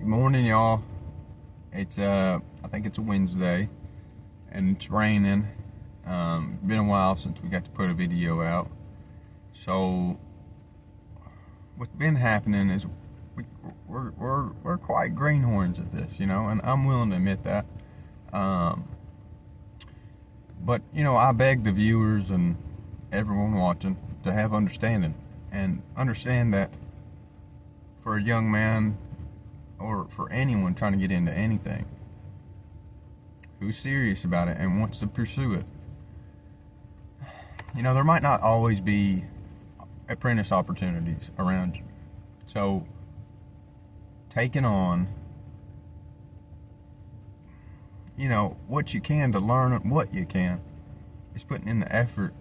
Good morning, y'all. It's I think it's a Wednesday, and it's raining. Been a while since we got to put a video out. So what's been happening is we're quite greenhorns at this, and I'm willing to admit that. But I beg the viewers and everyone watching to have understanding and understand that for a young man or for anyone trying to get into anything who's serious about it and wants to pursue it, there might not always be apprentice opportunities around you. So taking on what you can to learn what you can is putting in the effort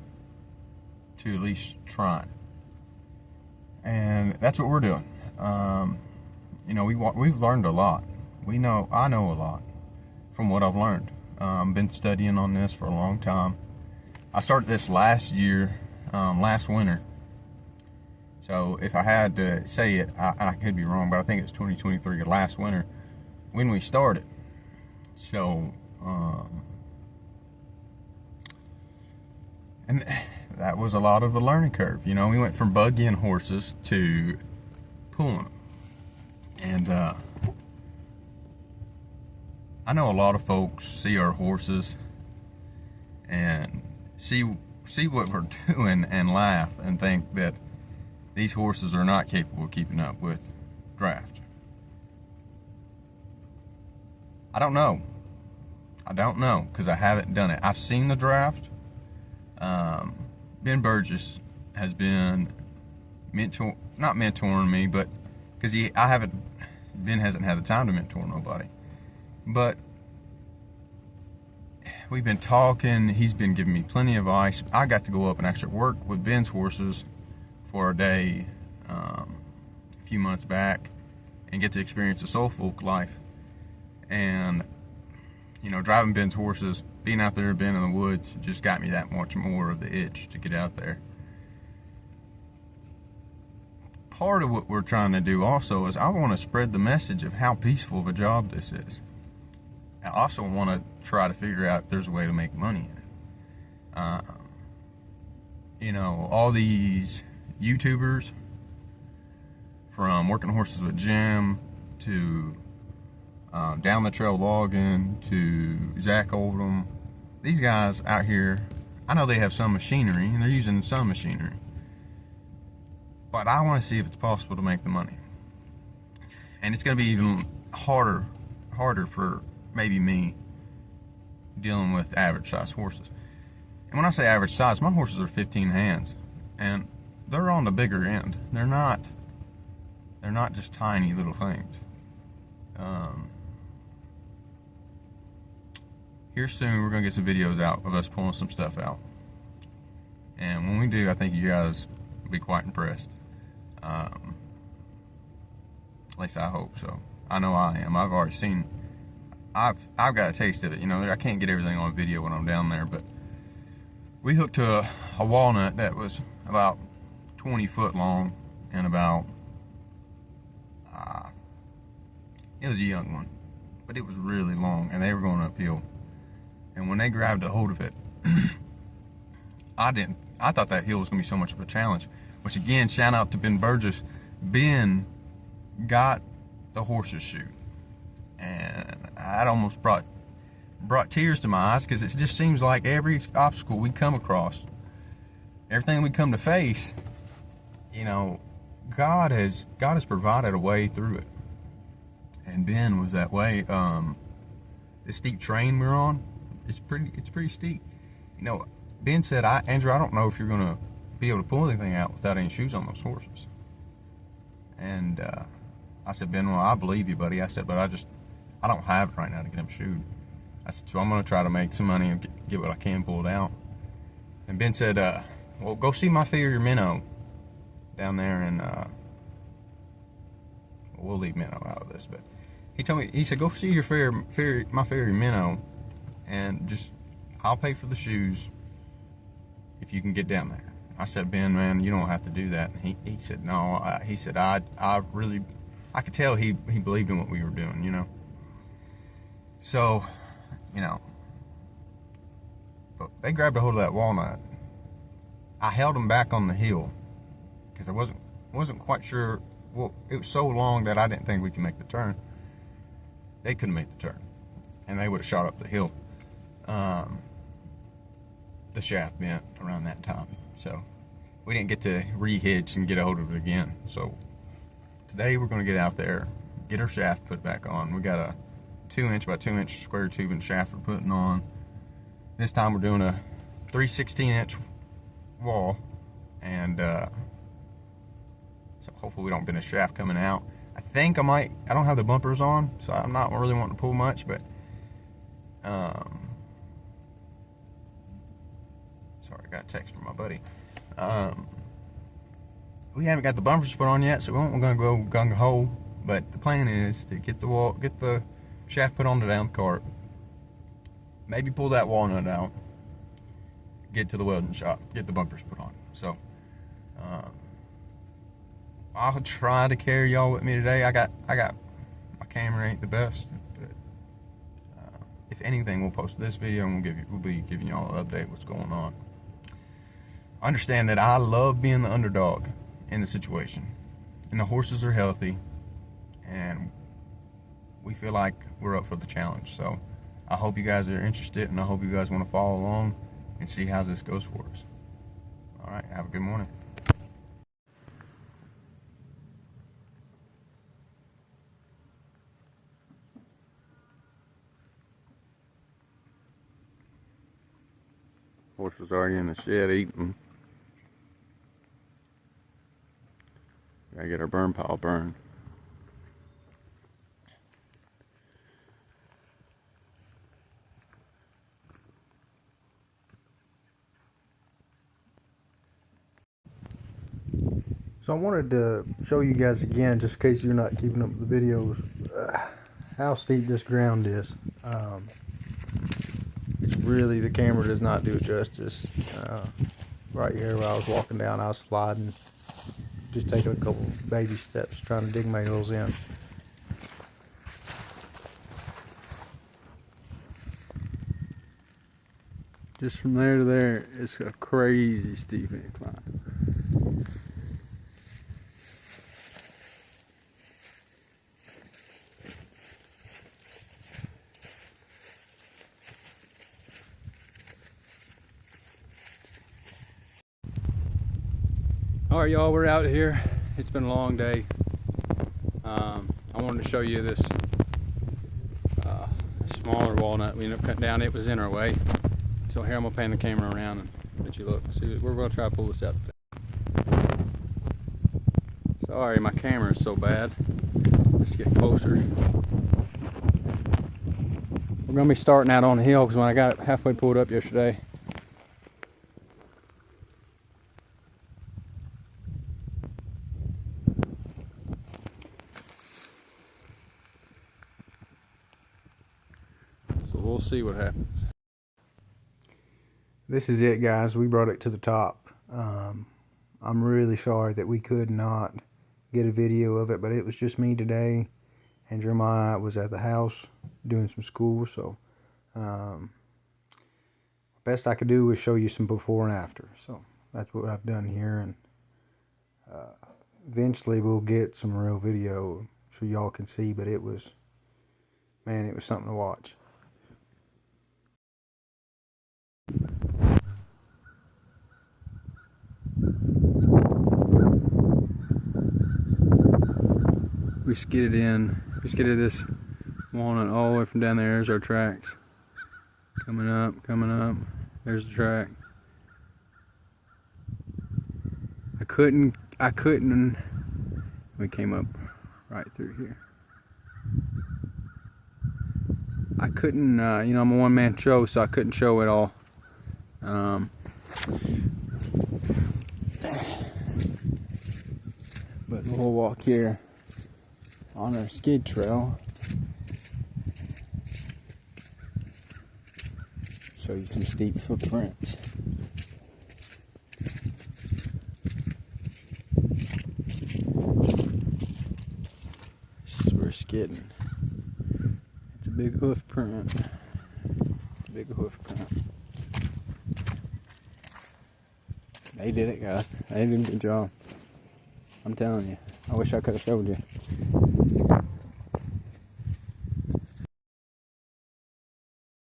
to at least try. And that's what we're doing. We've learned a lot. I know a lot from what I've learned. Been studying on this for a long time. I started this last year, last winter. So if I had to say it, I could be wrong, but I think it's 2023, last winter, when we started. So, and that was a lot of a learning curve. We went from buggying horses to pulling them. And I know a lot of folks see our horses and see what we're doing and laugh and think that these horses are not capable of keeping up with draft. I don't know because I haven't done it. I've seen the draft. Ben Burgess has been not mentoring me, but because Ben hasn't had the time to mentor nobody. But we've been talking. He's been giving me plenty of advice. I got to go up and actually work with Ben's horses for a day a few months back and get to experience the Soul Folk life. And driving Ben's horses, being out there, being in the woods, just got me that much more of the itch to get out there. Part of what we're trying to do also is I want to spread the message of how peaceful of a job this is. I also want to try to figure out if there's a way to make money in it. All these YouTubers, from Working Horses with Jim to Down the Trail Logging to Zach Oldham, these guys out here, I know they have some machinery and they're using some machinery, but I want to see if it's possible to make the money. And it's going to be even harder for maybe me dealing with average size horses. And when I say average size, my horses are 15 hands and they're on the bigger end. They're not just tiny little things. Here soon we're going to get some videos out of us pulling some stuff out. And when we do, I think you guys will be quite impressed. At least I hope so. I know I am. I've already seen, I've got a taste of it. I can't get everything on video when I'm down there, but we hooked to a walnut that was about 20 foot long and about, it was a young one, but it was really long and they were going uphill. And when they grabbed a hold of it, I thought that hill was going to be so much of a challenge, which again, shout out to Ben Burgess. Ben got the horses shoot, and that almost brought tears to my eyes, because it just seems like every obstacle we come across, everything we come to face, God has provided a way through it. And Ben was that way. The steep terrain we're on, it's pretty steep. Ben said, Andrew, I don't know if you're gonna be able to pull anything out without any shoes on those horses. And I said, Ben, well, I believe you, buddy. I said, but I don't have it right now to get them shoed. I said, so I'm gonna try to make some money and get what I can pulled out. And Ben said, well, go see my farrier Minnow down there, and we'll leave Minnow out of this, but he said, go see your my farrier Minnow, and I'll pay for the shoes if you can get down there. I said, Ben, man, you don't have to do that. And he said, no. He said, I I could tell he believed in what we were doing, you know. So, you know, but they grabbed a hold of that walnut. I held them back on the hill because I wasn't quite sure. Well, it was so long that I didn't think we could make the turn. They couldn't make the turn, and they would have shot up the hill. The shaft bent around that time, so we didn't get to re-hitch and get a hold of it again. So today we're going to get out there, get our shaft put back on. We got a 2-inch by 2-inch square tubing shaft we're putting on. This time we're doing a 3/16-inch wall, and so hopefully we don't bend a shaft coming out. I think I don't have the bumpers on, so I'm not really wanting to pull much, but sorry, I got a text from my buddy. We haven't got the bumpers put on yet, so we're gonna go gung-ho, but the plan is to get the shaft put on the down cart, maybe pull that walnut out, get to the welding shop, get the bumpers put on. So I'll try to carry y'all with me today. I got my camera ain't the best, but if anything, we'll post this video and we'll be giving y'all an update what's going on. Understand that I love being the underdog in the situation, and the horses are healthy, and we feel like we're up for the challenge. So I hope you guys are interested, and I hope you guys want to follow along and see how this goes for us. All right, have a good morning. Horses already in the shed eating. Gotta get our burn pile burned. So I wanted to show you guys again, just in case you're not keeping up with the videos, how steep this ground is. It's really, the camera does not do it justice. Right here where I was walking down, I was sliding, just taking a couple baby steps, trying to dig my heels in. Just from there to there, it's a crazy steep incline. Alright y'all, we're out here. It's been a long day. I wanted to show you this smaller walnut we ended up cutting down. It was in our way. So here I'm going to pan the camera around and let you look. See, we're going to try to pull this out. Sorry, my camera is so bad. Let's get closer. We're going to be starting out on the hill because when I got it halfway pulled up yesterday, so we'll see what happens. This is it, guys. We brought it to the top. I'm really sorry that we could not get a video of it, but it was just me today, and Jeremiah was at the house doing some school, so best I could do was show you some before and after. So that's what I've done here, and eventually we'll get some real video so y'all can see, but it was, man, it was something to watch. We skidded this walnut all the way from down there. There's our tracks. Coming up. There's the track. I couldn't, we came up right through here. I couldn't, you know, I'm a one-man show, so I couldn't show it all. But we'll walk here on our skid trail. Show you some steep footprints. skidding. It's a big hoof print. It's a big hoof print. They did it, guys. They did a good job. I'm telling you. I wish I could have showed you.